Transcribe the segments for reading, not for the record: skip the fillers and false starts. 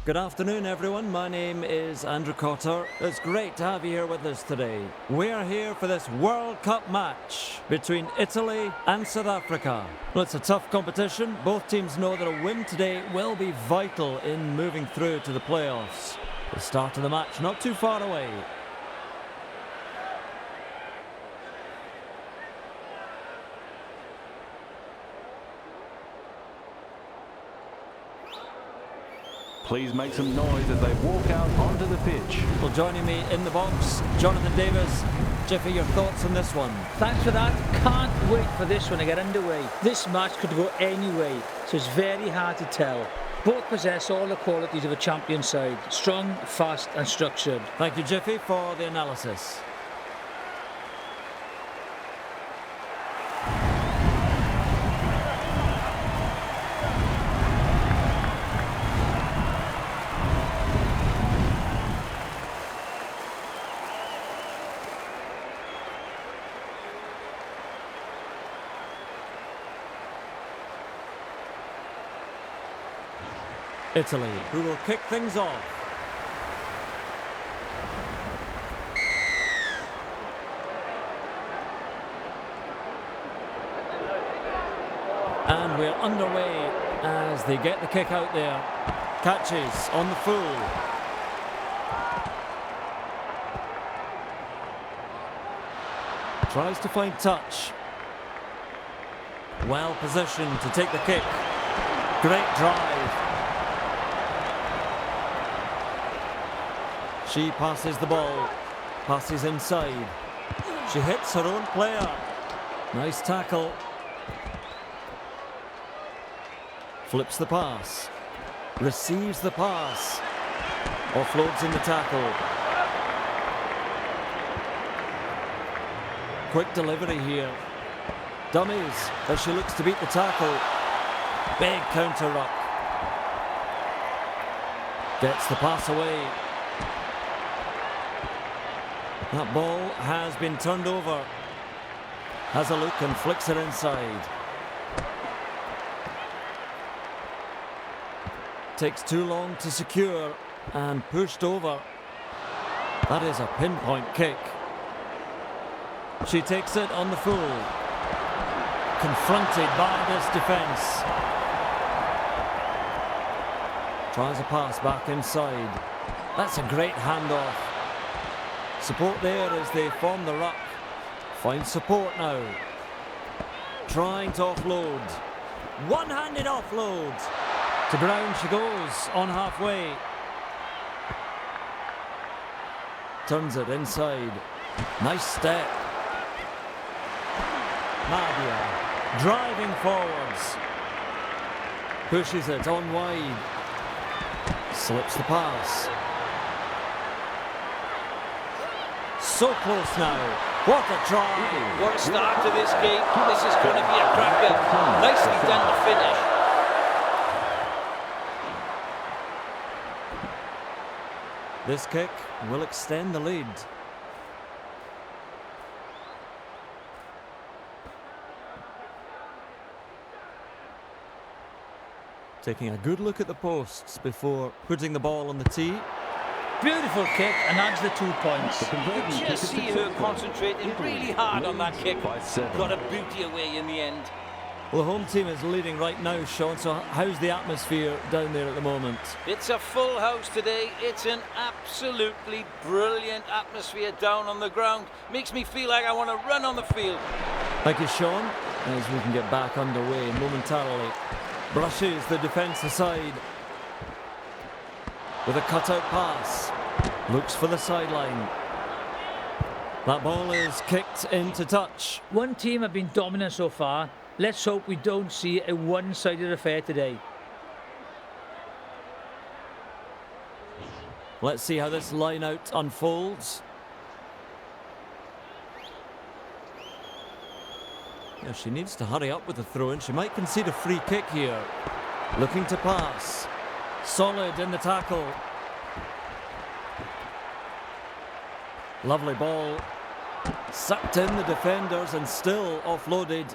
Good afternoon, everyone. My name is Andrew Cotter. It's great to have you here with us today. We're here for this World Cup match between Italy and South Africa. Well, it's a tough competition. Both teams know that a win today will be vital in moving through to the playoffs. The start of the match not too far away. Please make some noise as they walk out onto the pitch. Well, joining me in the box, Jonathan Davis. Jiffy, your thoughts on this one? Thanks for that. Can't wait for this one to get underway. This match could go any way, so it's very hard to tell. Both possess all the qualities of a champion side. Strong, fast and structured. Thank you, Jiffy, for the analysis. Italy, who will kick things off. And we're underway as they get the kick out there. Catches on the full. Tries to find touch. Well positioned to take the kick. Great drive. She passes the ball, passes inside. She hits her own player. Nice tackle. Flips the pass. Receives the pass. Offloads in the tackle. Quick delivery here. Dummies as she looks to beat the tackle. Big counter ruck. Gets the pass away. That ball has been turned over. Has a look and flicks it inside. Takes too long to secure and pushed over. That is a pinpoint kick. She takes it on the full. Confronted by this defence. Tries a pass back inside. That's a great handoff. Support there as they form the ruck. Finds support now. Trying to offload. One-handed offload. To ground she goes on halfway. Turns it inside. Nice step. Nadia driving forwards. Pushes it on wide. Slips the pass. So close now. What a try. What a start to this game. This is going to be a cracker. Nicely done to finish. This kick will extend the lead. Taking a good look at the posts before putting the ball on the tee. Beautiful kick and adds the 2 points. You just see her concentrating really hard on that kick. Got a beauty away in the end. Well, the home team is leading right now, Sean, so how's the atmosphere down there at the moment? It's a full house today. It's an absolutely brilliant atmosphere down on the ground. Makes me feel like I want to run on the field. Thank you, Sean, as we can get back underway momentarily. Brushes the defence aside. With a cutout pass. Looks for the sideline. That ball is kicked into touch. One team have been dominant so far. Let's hope we don't see a one-sided affair today. Let's see how this line-out unfolds. Yeah, she needs to hurry up with the throw-in. She might concede a free kick here. Looking to pass. Solid in the tackle. Lovely ball. Sucked in the defenders and still offloaded.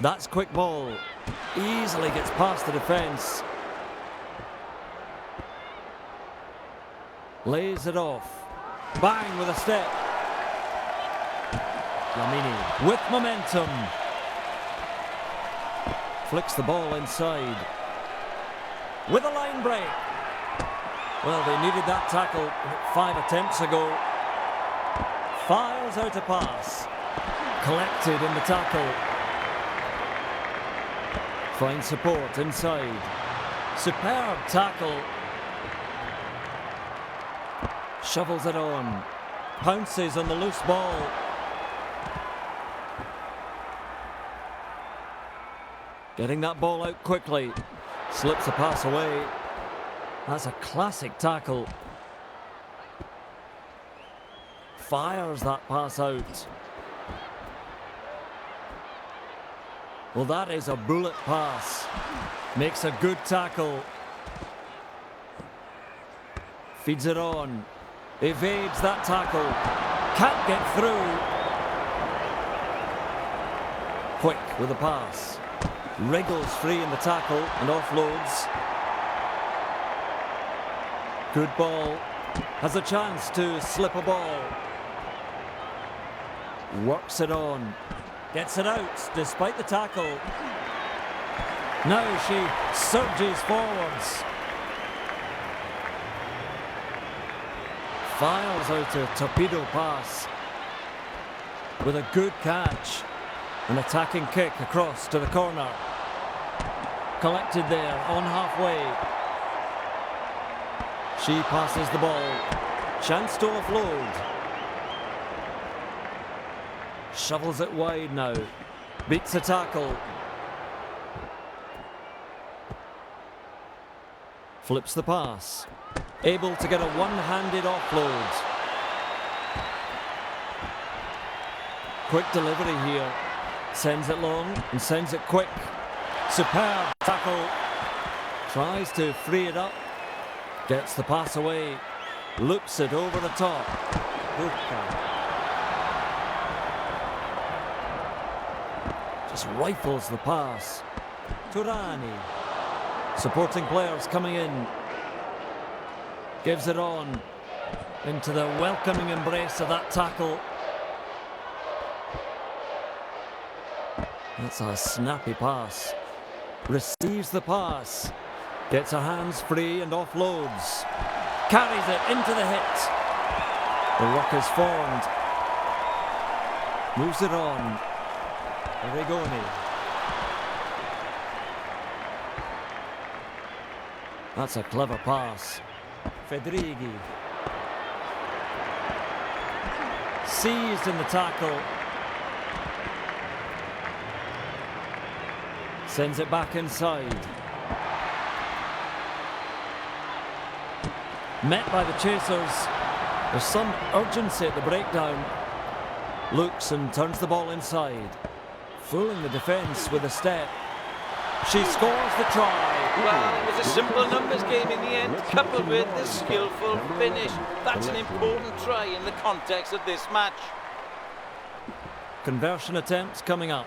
That's quick ball. Easily gets past the defence. Lays it off. Bang with a step. Lamini with momentum. Flicks the ball inside. With a line break. Well, they needed that tackle 5 attempts ago. Fires out a pass. Collected in the tackle. Finds support inside. Superb tackle. Shovels it on. Pounces on the loose ball. Getting that ball out quickly. Slips a pass away. That's a classic tackle. Fires that pass out. Well, that is a bullet pass. Makes a good tackle. Feeds it on. Evades that tackle. Can't get through. Quick with the pass. Wriggles free in the tackle and offloads. Good ball. Has a chance to slip a ball. Works it on. Gets it out despite the tackle. Now she surges forwards. Fires out a torpedo pass. With a good catch. An attacking kick across to the corner. Collected there on halfway. She passes the ball. Chance to offload. Shovels it wide now. Beats the tackle. Flips the pass. Able to get a one-handed offload. Quick delivery here. Sends it long and sends it quick. Superb tackle. Tries to free it up. Gets the pass away. Loops it over the top. Just rifles the pass. Turani. Supporting players coming in. Gives it on. Into the welcoming embrace of that tackle. That's a snappy pass. Receives the pass. Gets her hands free and offloads. Carries it into the hit. The ruck is formed. Moves it on. Rigoni. That's a clever pass. Fedrighi. Seized in the tackle. Sends it back inside. Met by the chasers. There's some urgency at the breakdown. Looks and turns the ball inside. Fooling the defence with a step. She scores the try. Well, it was a simple numbers game in the end, coupled with the skillful finish. That's an important try in the context of this match. Conversion attempts coming up.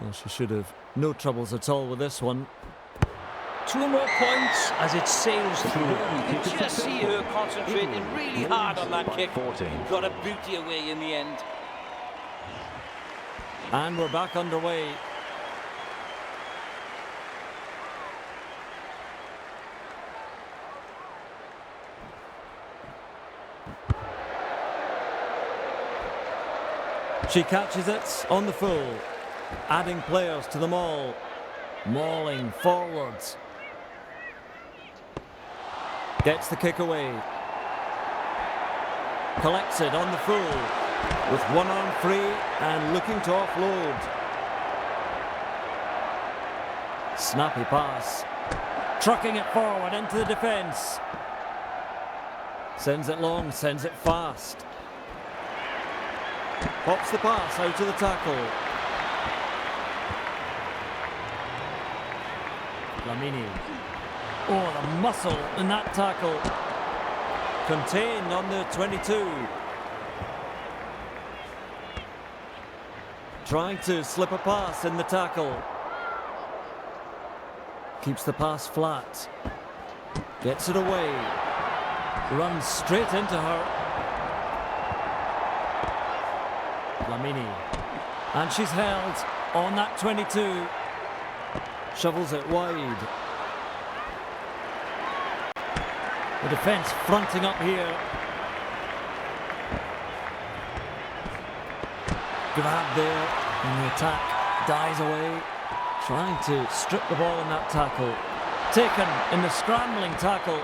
Well, she should have no troubles at all with this one. 2 more points as it sails through. You can just see her concentrating really hard on that kick. 14. Got a booty away in the end. And we're back underway. She catches it on the full, adding players to the maul, mauling forwards. Gets the kick away. Collects it on the full, with one arm free and looking to offload. Snappy pass. Trucking it forward into the defence. Sends it long, sends it fast. Pops the pass out to the tackle. Lamini. Oh, the muscle in that tackle. Contained on the 22. trying to slip a pass in the tackle. Keeps the pass flat. Gets it away. Runs straight into her. Lamini. And she's held on that 22. Shovels it wide. The defence fronting up here. Grab there, and the attack dies away. Trying to strip the ball in that tackle. Taken in the scrambling tackle.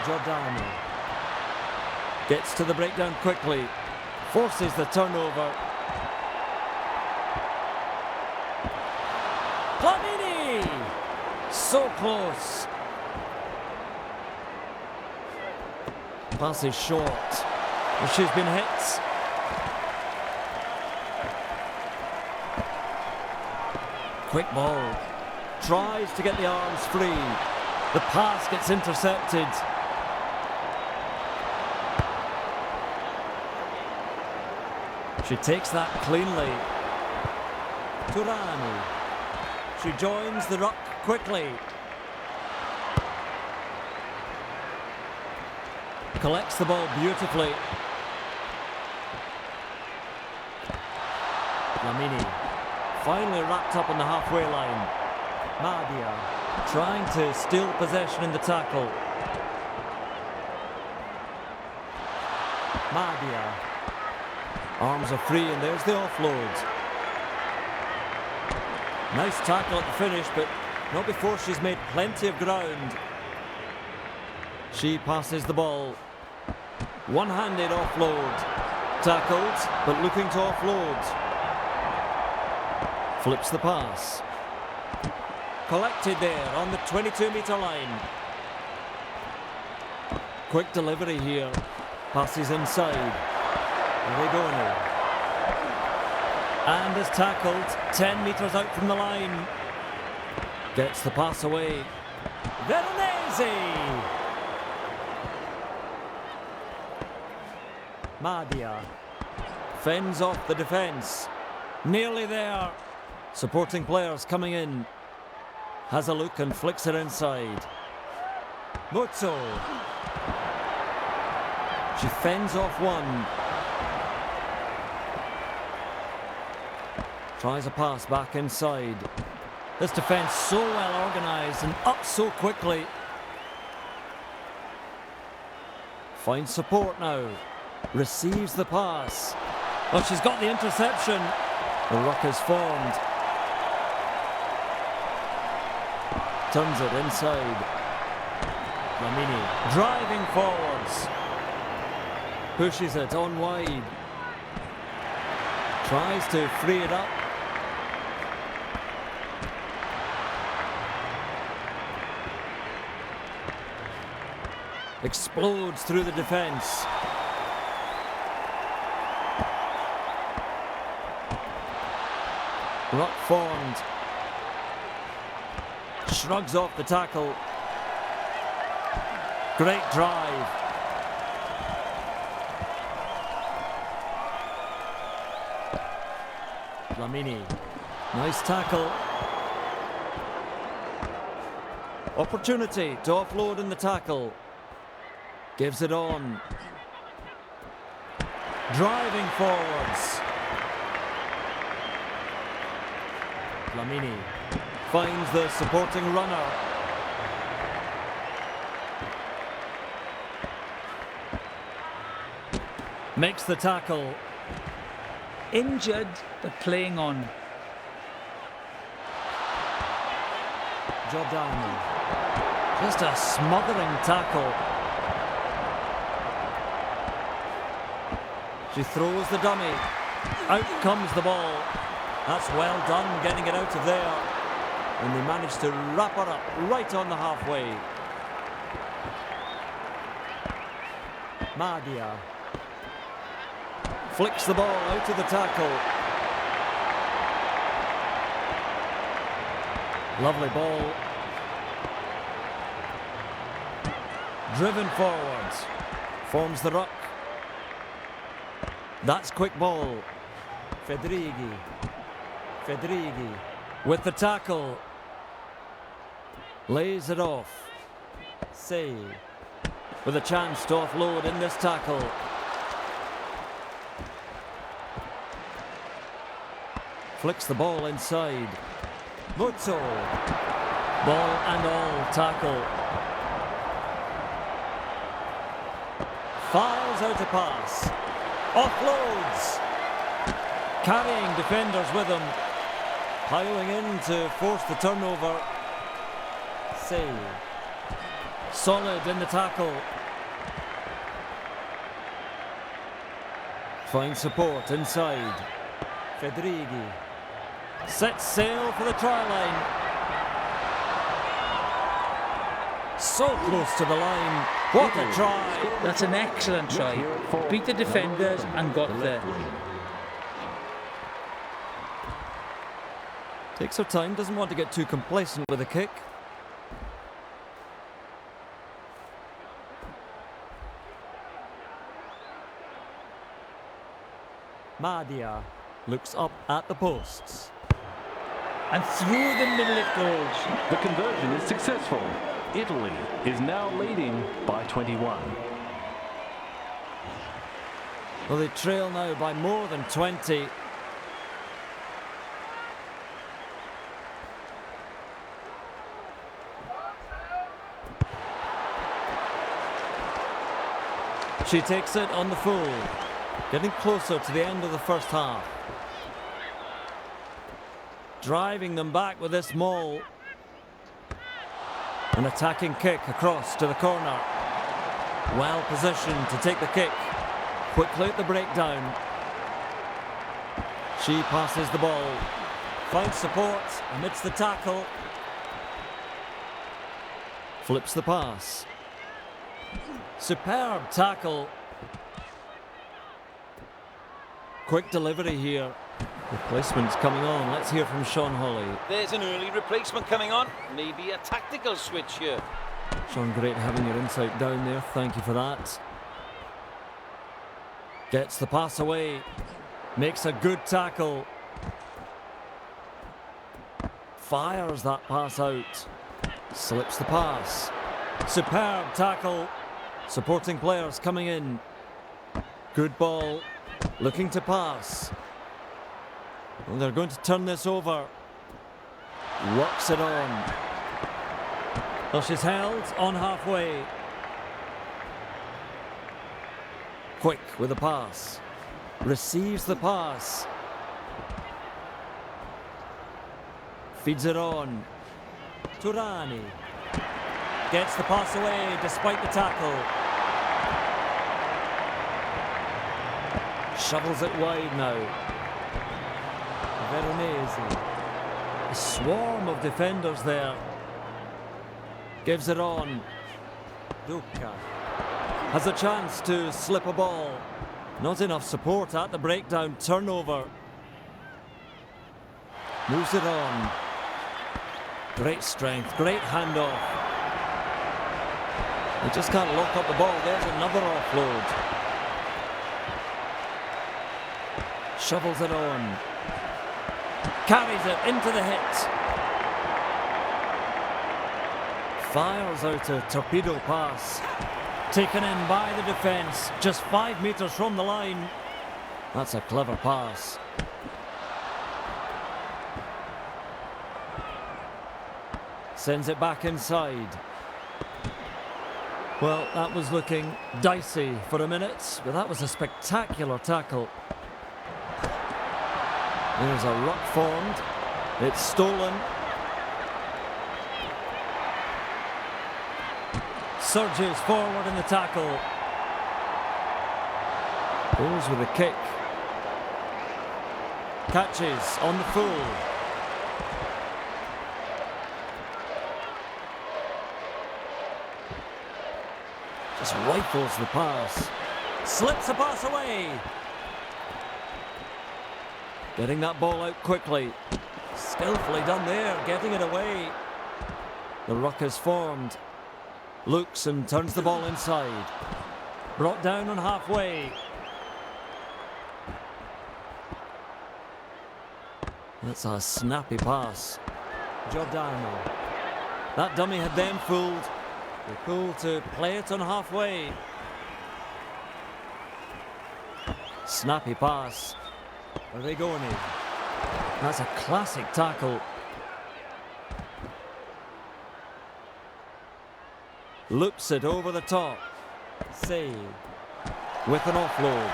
Giordano gets to the breakdown quickly. Forces the turnover. Lamini! So close. Pass is short. She's been hit. Quick ball. Tries to get the arms free. The pass gets intercepted. She takes that cleanly. Turani. She joins the ruck quickly. Collects the ball beautifully. Lamini. Finally wrapped up on the halfway line. Madia trying to steal possession in the tackle. Madia. Arms are free and there's the offload. Nice tackle at the finish, but not before she's made plenty of ground. She passes the ball. One-handed offload. Tackled, but looking to offload. Flips the pass. Collected there on the 22-metre line. Quick delivery here. Passes inside. Rigoni. And is tackled 10 metres out from the line. Gets the pass away. Veronese! Madia fends off the defence. Nearly there. Supporting players coming in. Has a look and flicks it inside. Muzzo. She fends off one. Tries a pass back inside. This defence so well organised and up so quickly. Finds support now. Receives the pass. Oh, she's got the interception. The ruck is formed. Turns it inside. Lamini driving forwards. Pushes it on wide. Tries to free it up. Explodes through the defence. Ruck formed. Shrugs off the tackle. Great drive. Lamini. Nice tackle. Opportunity to offload in the tackle. Gives it on. Driving forwards. Lamini finds the supporting runner. Makes the tackle. Injured, but playing on. Giordano. Just a smothering tackle. She throws the dummy. Out comes the ball. That's well done, getting it out of there. And they managed to wrap her up right on the halfway. Madia flicks the ball out of the tackle. Lovely ball. Driven forwards. Forms the ruck. That's quick ball. Federighi. Federighi with the tackle. Lays it off. Say with a chance to offload in this tackle. Flicks the ball inside. Muzzo. Ball and all tackle. Fires out a pass. Offloads. Carrying defenders with him. Piling in to force the turnover. Say. Solid in the tackle. Finds support inside. Federighi. Sets sail for the try line. So close to the line. What a try. That's an excellent try. Beat the defenders and got there. Takes her time, doesn't want to get too complacent with the kick. Madia looks up at the posts. And through the middle it goes. The conversion is successful. Italy is now leading by 21. Well, they trail now by more than 20. She takes it on the full, getting closer to the end of the first half. Driving them back with this maul. An attacking kick across to the corner. Well positioned to take the kick. Quickly at the breakdown. She passes the ball. Finds support amidst the tackle. Flips the pass. Superb tackle. Quick delivery here. Replacements coming on. Let's hear from Sean Hawley. There's an early replacement coming on. Maybe a tactical switch here. Sean, great having your insight down there. Thank you for that. Gets the pass away. Makes a good tackle. Fires that pass out. Slips the pass. Superb tackle. Supporting players coming in. Good ball. Looking to pass. Well, they're going to turn this over. Works it on. Well, she's held on halfway. Quick with the pass. Receives the pass. Feeds it on. Turani. Gets the pass away despite the tackle. Shovels it wide now. Veronese. A swarm of defenders there. Gives it on. Duca. Has a chance to slip a ball. Not enough support at the breakdown. Turnover. Moves it on. Great strength. Great handoff. They just can't lock up the ball. There's another offload. Shovels it on. Carries it into the hit. Fires out a torpedo pass. Taken in by the defence. Just 5 metres from the line. That's a clever pass. Sends it back inside. Well, that was looking dicey for a minute, but that was a spectacular tackle. There's a ruck formed. It's stolen. Surges forward in the tackle. Goes with a kick. Catches on the full. Just rifles the pass. Slips the pass away. Getting that ball out quickly. Skillfully done there, getting it away. The ruck is formed. Looks and turns the ball inside. Brought down on halfway. That's a snappy pass. Giordano. That dummy had them fooled. They're cool to play it on halfway. Snappy pass. Rigoni. That's a classic tackle. Loops it over the top. Save. With an offload.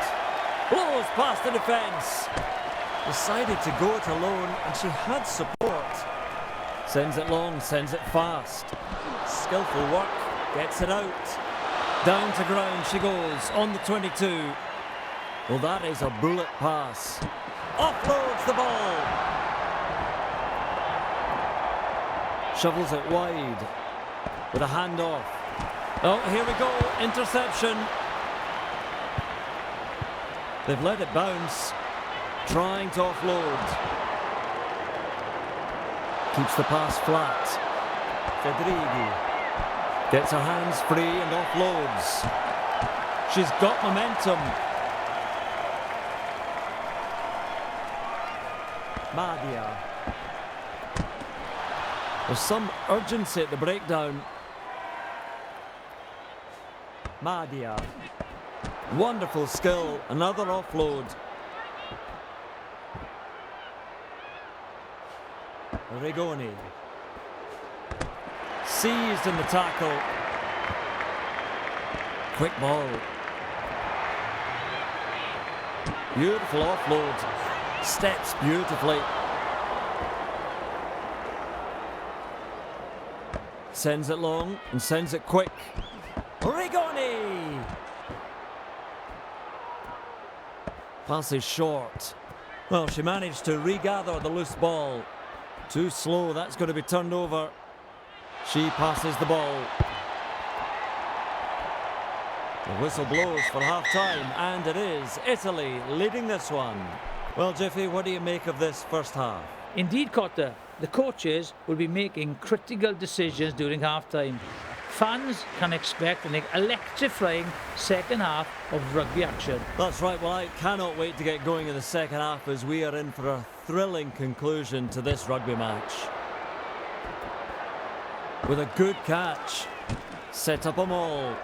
Blows past the defence. Decided to go it alone, and she had support. Sends it long, sends it fast. Skillful work, gets it out. Down to ground she goes, on the 22. Well, that is a bullet pass. Offloads the ball. Shovels it wide. With a handoff. Oh, here we go, interception. They've let it bounce. Trying to offload. Keeps the pass flat. Fedrighi gets her hands free and offloads. She's got momentum. Madia. There's some urgency at the breakdown. Madia. Wonderful skill. Another offload. Rigoni. Seized in the tackle. Quick ball. Beautiful offload. Steps beautifully. Sends it long and sends it quick. Rigoni! Pass is short. Well, she managed to regather the loose ball. Too slow, that's going to be turned over. She passes the ball. The whistle blows for half-time, and it is Italy leading this one. Well, Jiffy, what do you make of this first half? Indeed, Cotter, the coaches will be making critical decisions during half-time. Fans can expect an electrifying second half of rugby action. That's right, well, I cannot wait to get going in the second half as we are in for a thrilling conclusion to this rugby match. With a good catch, set up a maul,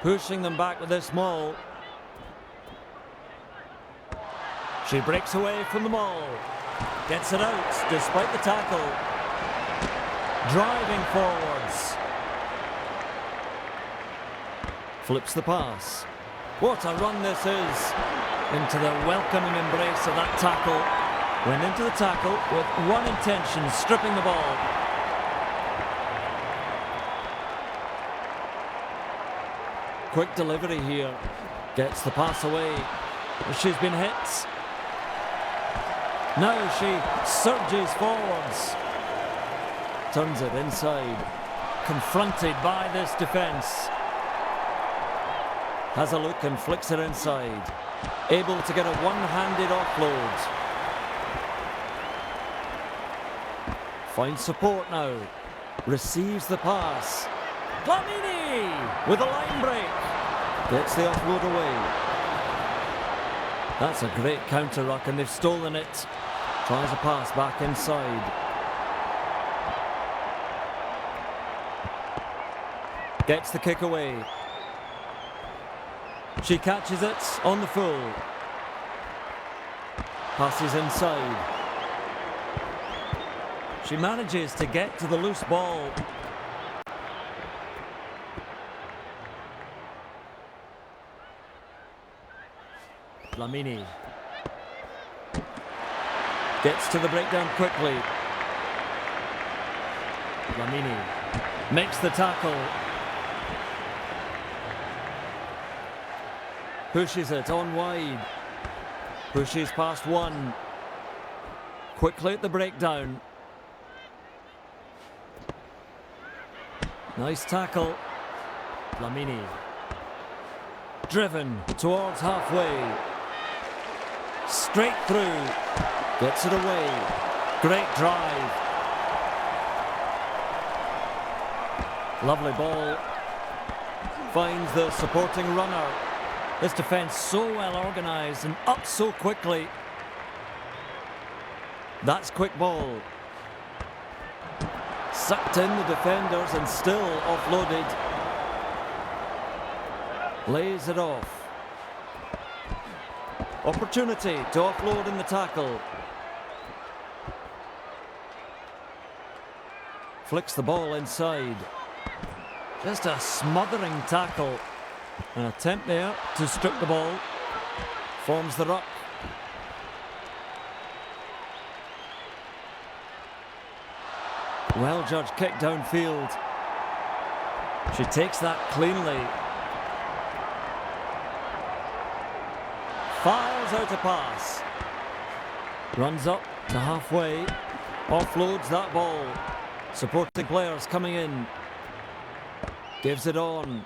pushing them back with this maul. She breaks away from the maul, gets it out despite the tackle, driving forwards. Flips the pass. What a run this is. Into the welcoming embrace of that tackle. Went into the tackle with one intention, stripping the ball. Quick delivery here. Gets the pass away. She's been hit. Now she surges forwards. Turns it inside. Confronted by this defence. Has a look and flicks it inside. Able to get a one-handed offload. Finds support now. Receives the pass. Flamini with a line break. Gets the offload away. That's a great counter ruck and they've stolen it. Tries a pass back inside. Gets the kick away. She catches it on the full. Passes inside. She manages to get to the loose ball. Flamini gets to the breakdown quickly. Flamini makes the tackle. Pushes it on wide. Pushes past one. Quickly at the breakdown. Nice tackle. Flamini. Driven towards halfway. Straight through. Gets it away. Great drive. Lovely ball. Finds the supporting runner. This defence so well organised and up so quickly. That's quick ball. Sucked in the defenders and still offloaded. Lays it off. Opportunity to offload in the tackle. Flicks the ball inside. Just a smothering tackle. An attempt there to strip the ball. Forms the ruck. Well judged kick downfield. She takes that cleanly. Fires out a pass. Runs up to halfway. Offloads that ball. Supporting players coming in. Gives it on.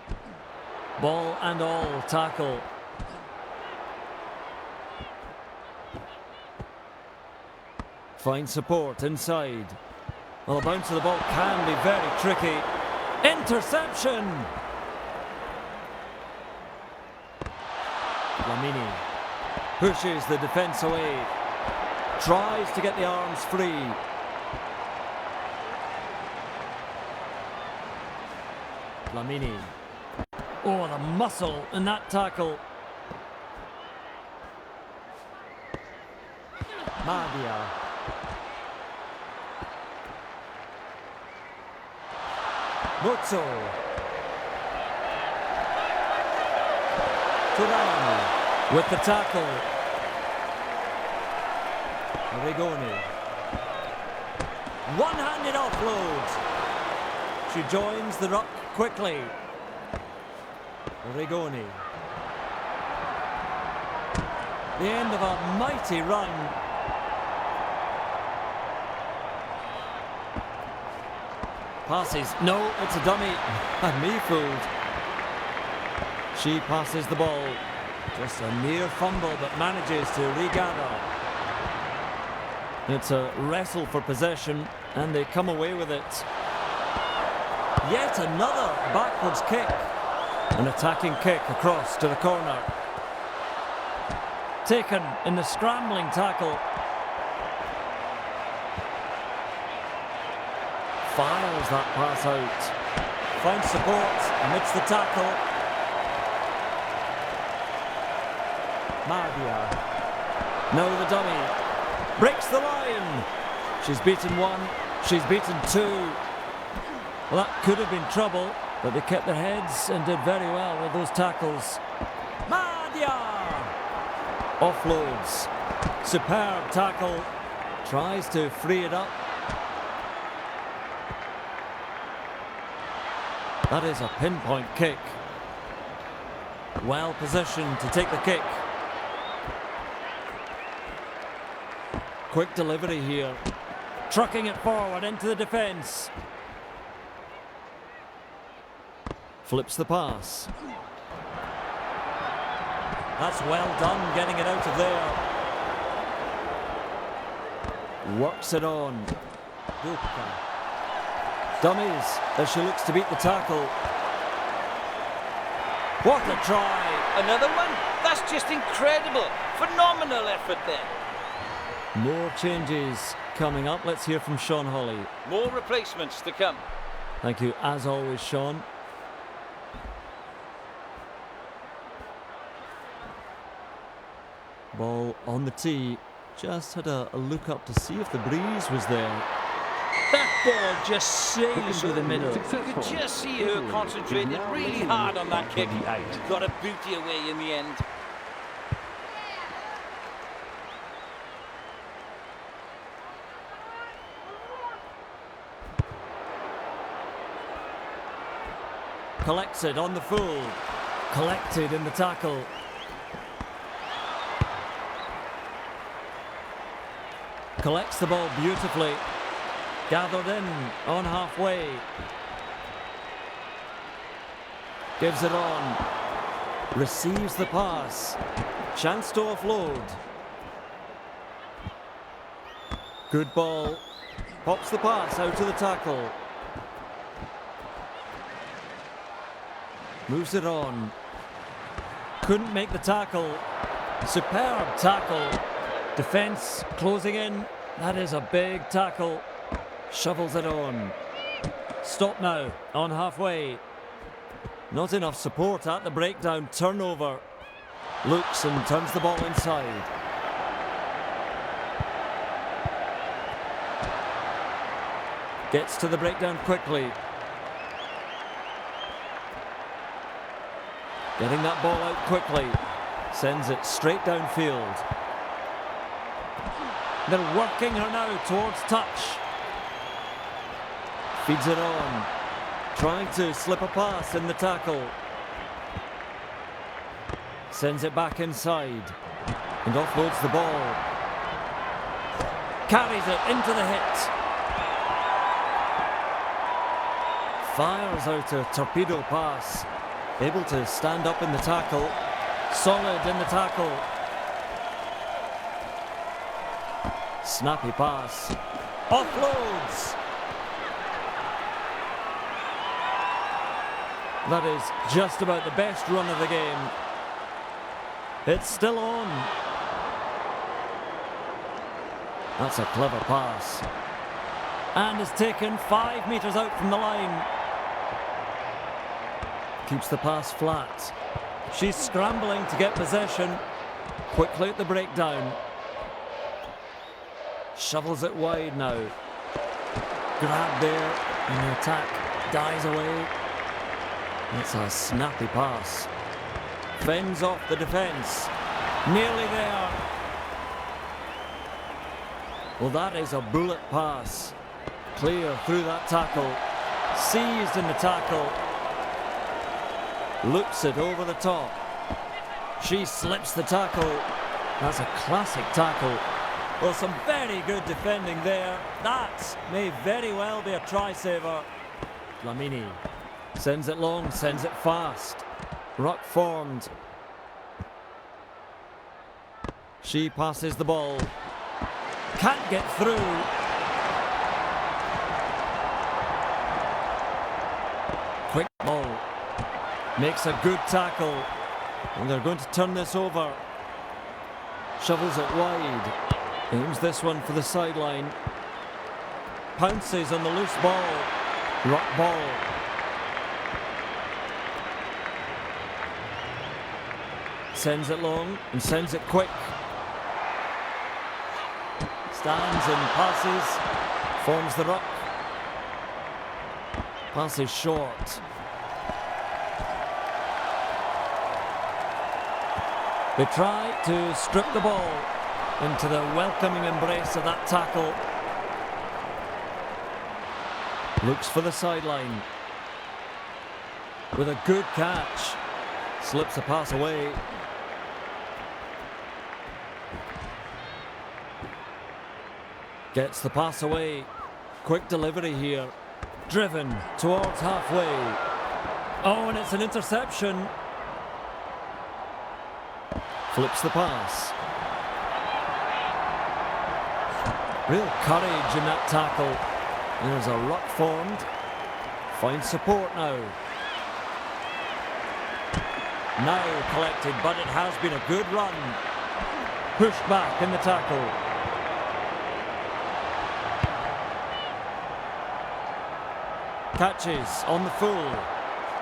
Ball and all tackle. Finds support inside. Well, the bounce of the ball can be very tricky. Interception! Lamini pushes the defence away. Tries to get the arms free. Lamini. Oh, the muscle in that tackle. Madia. Mozzo. Turani with the tackle. Rigoni. One-handed offload. She joins the ruck quickly. Rigoni. The end of a mighty run. Passes. No, it's a dummy. And me fooled. She passes the ball. Just a near fumble, but manages to regather. It's a wrestle for possession, and they come away with it. Yet another backwards kick. An attacking kick across to the corner. Taken in the scrambling tackle. Fires that pass out. Finds support amidst the tackle. Madia. Now the dummy. Breaks the line. She's beaten one. She's beaten two. Well, that could have been trouble, but they kept their heads and did very well with those tackles. Madia! Offloads. Superb tackle. Tries to free it up. That is a pinpoint kick. Well positioned to take the kick. Quick delivery here. Trucking it forward into the defence. Flips the pass. That's well done, getting it out of there. Works it on. Dummies as she looks to beat the tackle. What a try! Another one? That's just incredible. Phenomenal effort there. More changes coming up. Let's hear from Sean Hawley. More replacements to come. Thank you as always, Sean. Ball on the tee. Just had a look up to see if the breeze was there. That ball just sails through the middle. You could just see her concentrating really hard on that kick. Got a booty away in the end. Collects it on the full. Collected in the tackle. Collects the ball beautifully. Gathered in on halfway. Gives it on. Receives the pass. Chance to offload. Good ball. Pops the pass out to the tackle. Moves it on. Couldn't make the tackle. Superb tackle. Defence closing in. That is a big tackle. Shovels it on. Stop now, on halfway. Not enough support at the breakdown. Turnover. Looks and turns the ball inside. Gets to the breakdown quickly. Getting that ball out quickly. Sends it straight downfield. They're working her now towards touch. Feeds it on. Trying to slip a pass in the tackle. Sends it back inside. And offloads the ball. Carries it into the hit. Fires out a torpedo pass. Able to stand up in the tackle. Solid in the tackle. Snappy pass. Offloads. That is just about the best run of the game. It's still on. That's a clever pass. And is taken 5 metres out from the line. Keeps the pass flat. She's scrambling to get possession. Quickly at the breakdown. Shovels it wide now. Grab there, and the attack dies away. It's a snappy pass. Fends off the defence. Nearly there. Well, that is a bullet pass. Clear through that tackle. Seized in the tackle. Looks it over the top. She slips the tackle. That's a classic tackle. Well, some very good defending there. That may very well be a try-saver. Lamini sends it long, sends it fast. Ruck formed. She passes the ball. Can't get through. Quick ball. Makes a good tackle. And they're going to turn this over. Shovels it wide. Aims this one for the sideline. Pounces on the loose ball. Ruck ball. Sends it long and sends it quick. Stands and passes. Forms the ruck. Passes short. They try to strip the ball into the welcoming embrace of that tackle. Looks for the sideline. With a good catch. Slips a pass away. Gets the pass away. Quick delivery here. Driven towards halfway. Oh, and it's an interception. Flips the pass. Real courage in that tackle. There's a ruck formed. Finds support now. Now collected, but it has been a good run. Pushed back in the tackle. Catches on the full.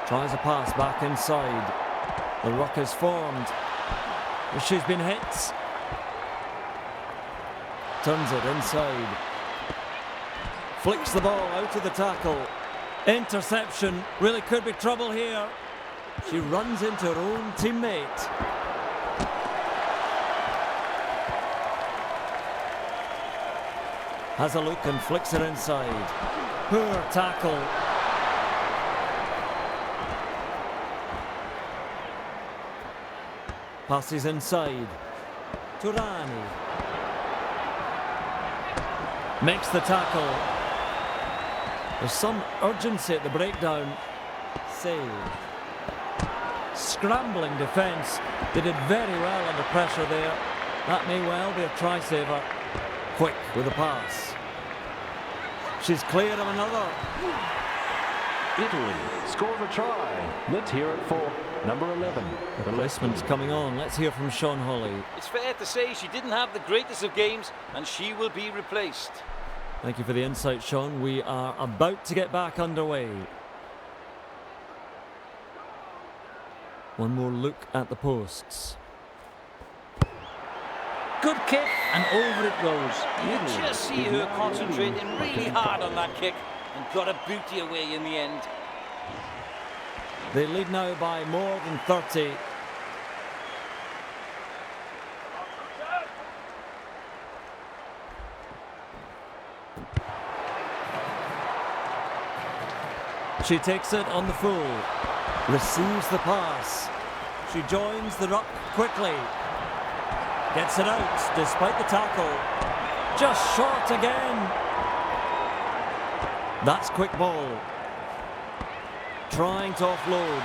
Tries a pass back inside. The ruck is formed. She's been hit. Turns it inside. Flicks the ball out of the tackle. Interception. Really could be trouble here. She runs into her own teammate. Has a look and flicks it inside. Poor tackle. Passes inside. Turani. Makes the tackle. There's some urgency at the breakdown. Save. Scrambling defence. They did very well under pressure there. That may well be a try-saver. Quick with the pass. She's clear of another. Italy scores a try. Let's hear it for number 11. The replacement's coming on. Let's hear from Sean Hawley. It's fair to say she didn't have the greatest of games and she will be replaced. Thank you for the insight, Sean. We are about to get back underway. One more look at the posts. Good kick, and over it goes. You just see her concentrating really hard on that kick and got a booty away in the end. They lead now by more than 30. She takes it on the full, receives the pass. She joins the ruck quickly. Gets it out despite the tackle. Just short again. That's quick ball. Trying to offload.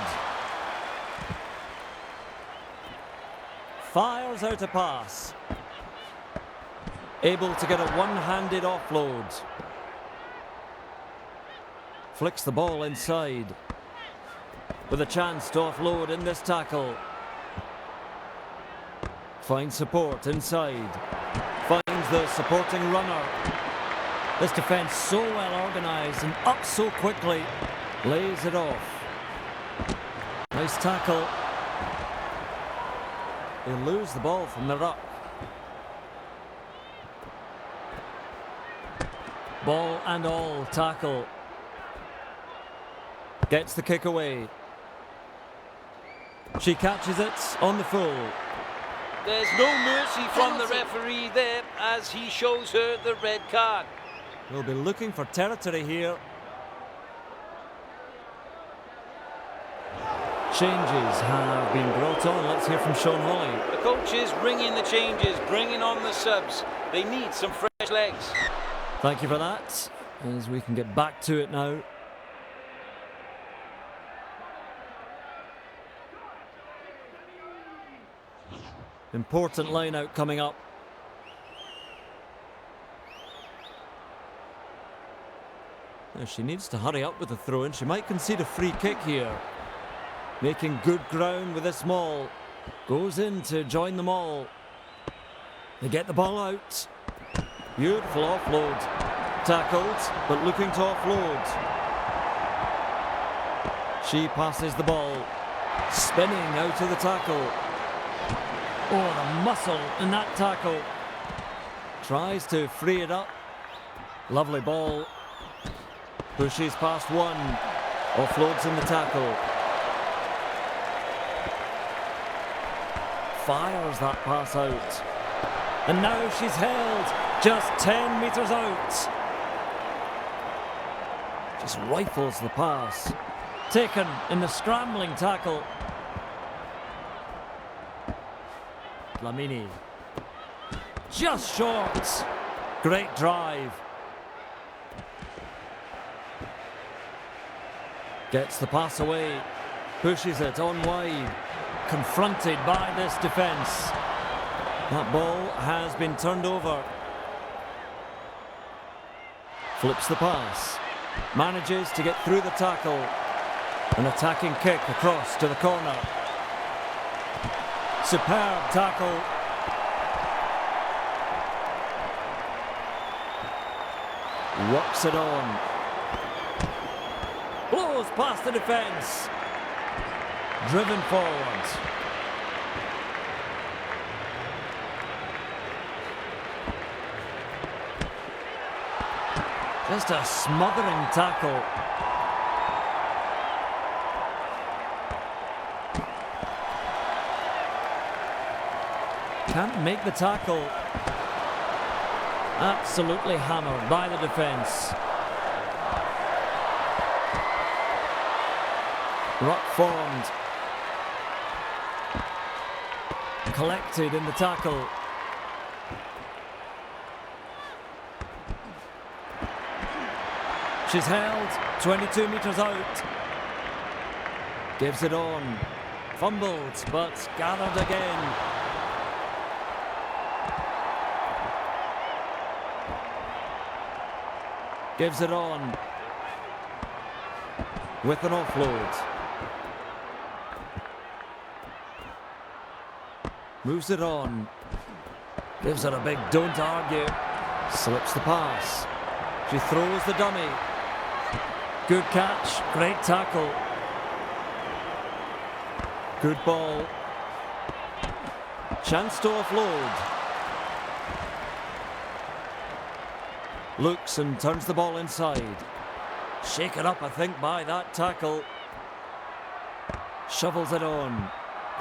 Fires out a pass. Able to get a one-handed offload. Flicks the ball inside. With a chance to offload in this tackle. Finds support inside. Finds the supporting runner. This defence so well organised and up so quickly. Lays it off. Nice tackle. They lose the ball from the ruck. Ball and all tackle. Gets the kick away. She catches it on the full. There's no mercy from the referee there as he shows her the red card. We'll be looking for territory here. Changes have been brought on. Let's hear from Sean Hawley. The coach is ringing the changes, bringing on the subs. They need some fresh legs. Thank you for that, as we can get back to it now. Important line out coming up. Now she needs to hurry up with the throw in. She might concede a free kick here. Making good ground with this maul. Goes in to join them all. They get the ball out. Beautiful offload. Tackled, but looking to offload. She passes the ball. Spinning out of the tackle. Oh, the muscle in that tackle. Tries to free it up. Lovely ball. Pushes past one. Offloads in the tackle. Fires that pass out. And now she's held just 10 metres out. Just rifles the pass. Taken in the scrambling tackle. Lamini. Just short. Great drive. Gets the pass away. Pushes it on wide. Confronted by this defence. That ball has been turned over. Flips the pass. Manages to get through the tackle. An attacking kick across to the corner. Superb tackle. Works it on. Blows past the defence. Driven forward. Just a smothering tackle. Can't make the tackle. Absolutely hammered by the defence. Ruck formed. Collected in the tackle. She's held 22 metres out. Gives it on. Fumbled, but gathered again. Gives it on. with an offload. Moves it on. Gives her a big don't argue. Slips the pass. She throws the dummy. Good catch. Great tackle. Good ball. Chance to offload. Looks and turns the ball inside. Shaken up, I think, by that tackle. Shovels it on.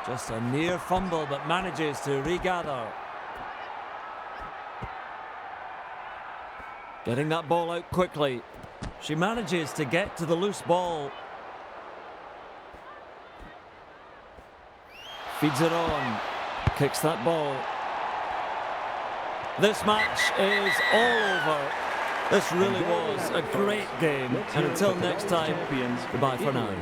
Just a near fumble, but manages to regather. Getting that ball out quickly. She manages to get to the loose ball. Feeds it on. Kicks that ball. This match is all over. This really was a great game. And until next time, goodbye for now.